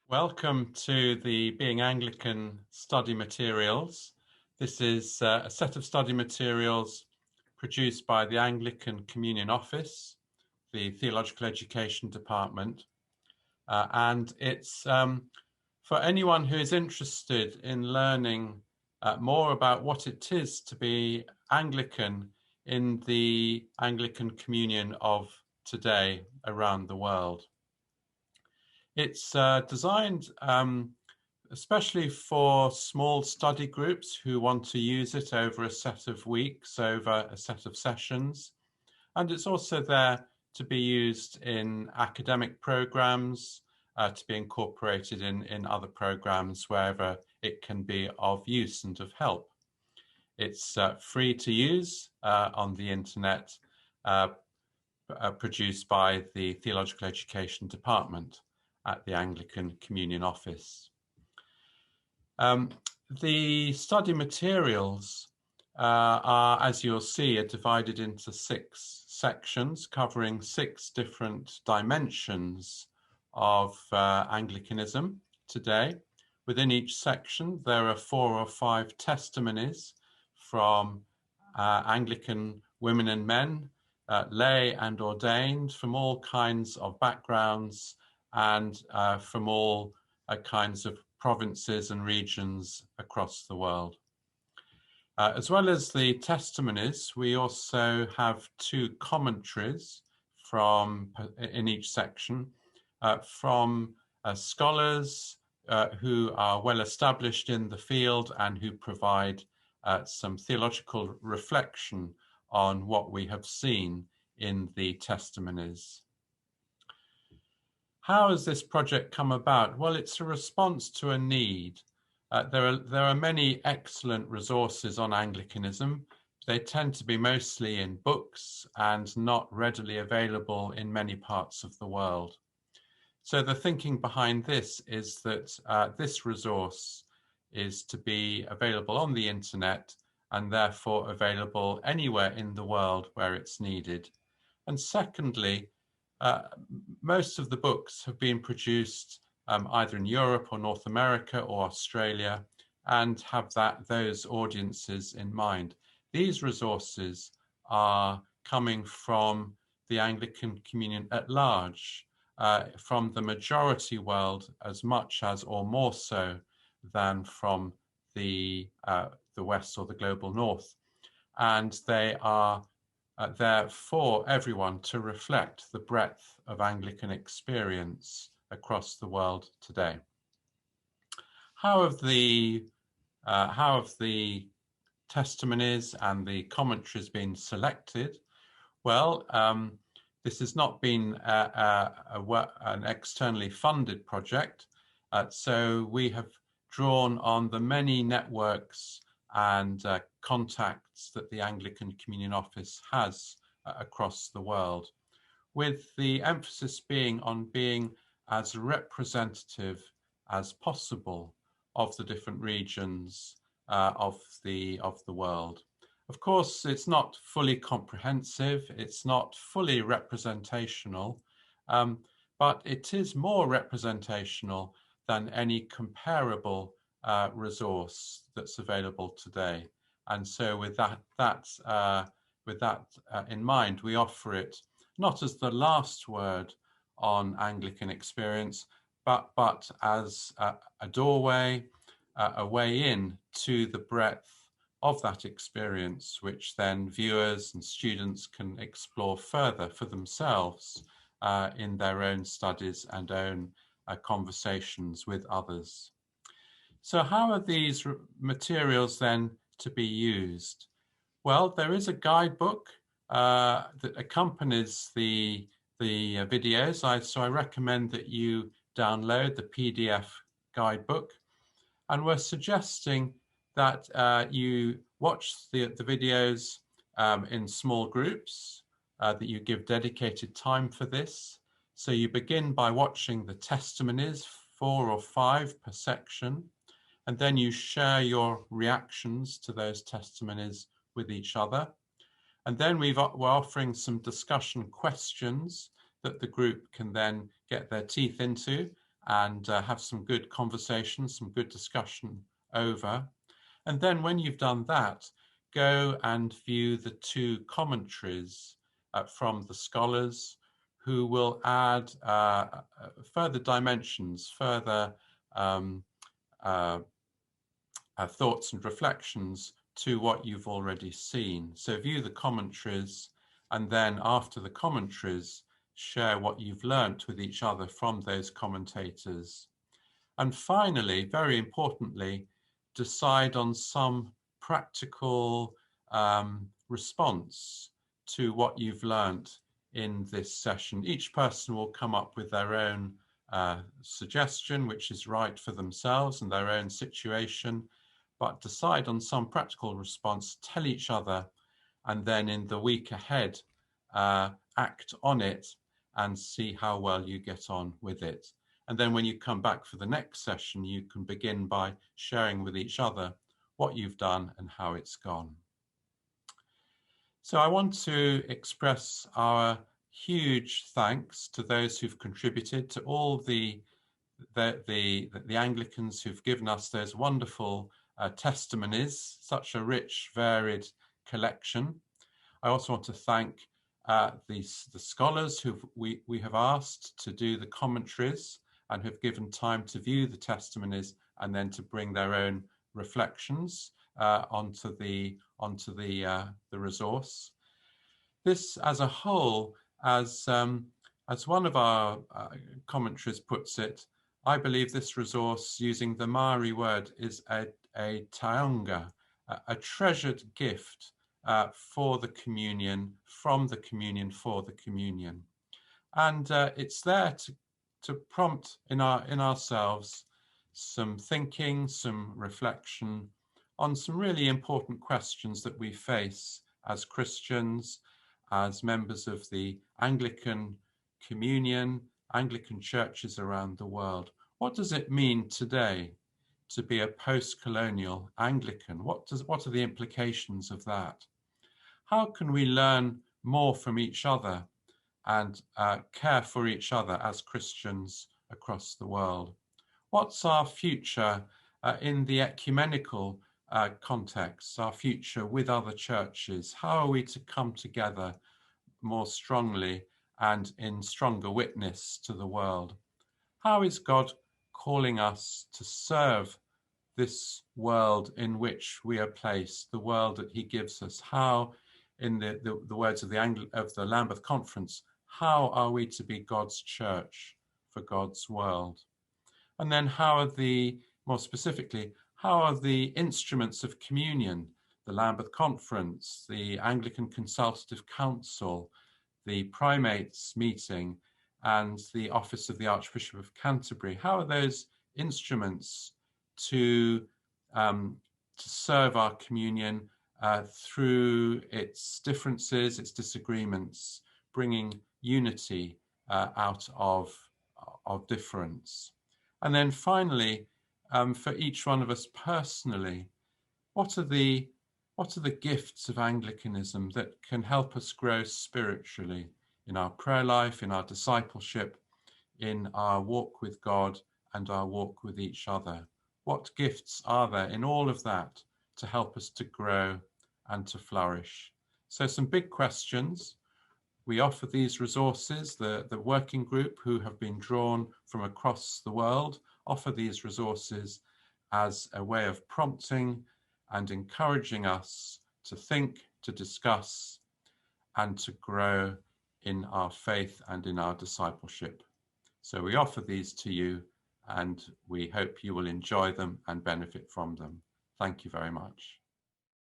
Welcome to the Being Anglican study materials. This is a set of study materials produced by the Anglican Communion Office, the Theological Education Department, and it's for anyone who is interested in learning more about what it is to be Anglican in the Anglican Communion of today around the world. It's designed especially for small study groups who want to use it over a set of weeks, over a set of sessions. And it's also there to be used in academic programs, to be incorporated in other programs wherever it can be of use and of help. It's free to use on the internet, produced by the Theological Education Department at the Anglican Communion Office. The study materials are, as you'll see, are divided into 6 sections covering 6 different dimensions of Anglicanism today. Within each section, there are 4 or 5 testimonies from Anglican women and men, lay and ordained, from all kinds of backgrounds and from all kinds of provinces and regions across the world. As well as the testimonies, we also have 2 commentaries in each section from scholars who are well established in the field and who provide some theological reflection on what we have seen in the testimonies. How has this project come about? Well, it's a response to a need. There are many excellent resources on Anglicanism. They tend to be mostly in books and not readily available in many parts of the world. So the thinking behind this is that this resource is to be available on the internet and therefore available anywhere in the world where it's needed. And secondly, most of the books have been produced either in Europe or North America or Australia and have those audiences in mind. These resources are coming from the Anglican Communion at large, from the majority world as much as or more so than from the West or the global North. And they are there for everyone to reflect the breadth of Anglican experience across the world today. How have the testimonies and the commentaries been selected? Well, this has not been an externally funded project, so we have drawn on the many networks and contacts that the Anglican Communion Office has across the world, with the emphasis being on being as representative as possible of the different regions of the world. Of course, it's not fully comprehensive, it's not fully representational, but it is more representational than any comparable resource that's available today. And so with that in mind, we offer it not as the last word on Anglican experience, but as a doorway, a way in to the breadth of that experience, which then viewers and students can explore further for themselves in their own studies and own conversations with others. So how are these materials then to be used? Well, there is a guidebook that accompanies the videos. So I recommend that you download the PDF guidebook. And we're suggesting that you watch the videos in small groups, that you give dedicated time for this. So you begin by watching the testimonies, 4 or 5 per section, and then you share your reactions to those testimonies with each other. And then we're offering some discussion questions that the group can then get their teeth into and have some good conversation, some good discussion over. And then when you've done that, go and view the 2 commentaries from the scholars, who will add further dimensions, further thoughts and reflections to what you've already seen. So view the commentaries, and then after the commentaries, share what you've learnt with each other from those commentators. And finally, very importantly, decide on some practical response to what you've learnt in this session. Each person will come up with their own suggestion, which is right for themselves and their own situation, but decide on some practical response, tell each other, and then in the week ahead, act on it and see how well you get on with it. And then when you come back for the next session, you can begin by sharing with each other what you've done and how it's gone. So I want to express our huge thanks to those who've contributed, to all the Anglicans who've given us those wonderful testimonies, such a rich, varied collection. I also want to thank the scholars who we have asked to do the commentaries and have given time to view the testimonies and then to bring their own reflections onto the resource. This, as a whole, as one of our commentaries puts it, I believe this resource, using the Maori word, is a taonga, a treasured gift for the communion, from the communion, for the communion. And it's there to prompt in ourselves some thinking, some reflection on some really important questions that we face as Christians, as members of the Anglican Communion, Anglican churches around the world. What does it mean today to be a post-colonial Anglican? What are the implications of that? How can we learn more from each other and care for each other as Christians across the world? What's our future in the ecumenical context, our future with other churches? How are we to come together more strongly and in stronger witness to the world? How is God calling us to serve this world in which we are placed, the world that he gives us? How, in the words of the Lambeth Conference, how are we to be God's church for God's world? And then more specifically, how are the instruments of communion, the Lambeth Conference, the Anglican Consultative Council, the Primates meeting, and the Office of the Archbishop of Canterbury, how are those instruments to serve our communion through its differences, its disagreements, bringing unity out of difference? And then finally, for each one of us personally, what are the gifts of Anglicanism that can help us grow spiritually in our prayer life, in our discipleship, in our walk with God and our walk with each other? What gifts are there in all of that to help us to grow and to flourish? So some big questions. We offer these resources. The working group, who have been drawn from across the world, offer these resources as a way of prompting and encouraging us to think, to discuss, and to grow in our faith and in our discipleship. So we offer these to you, and we hope you will enjoy them and benefit from them. Thank you very much.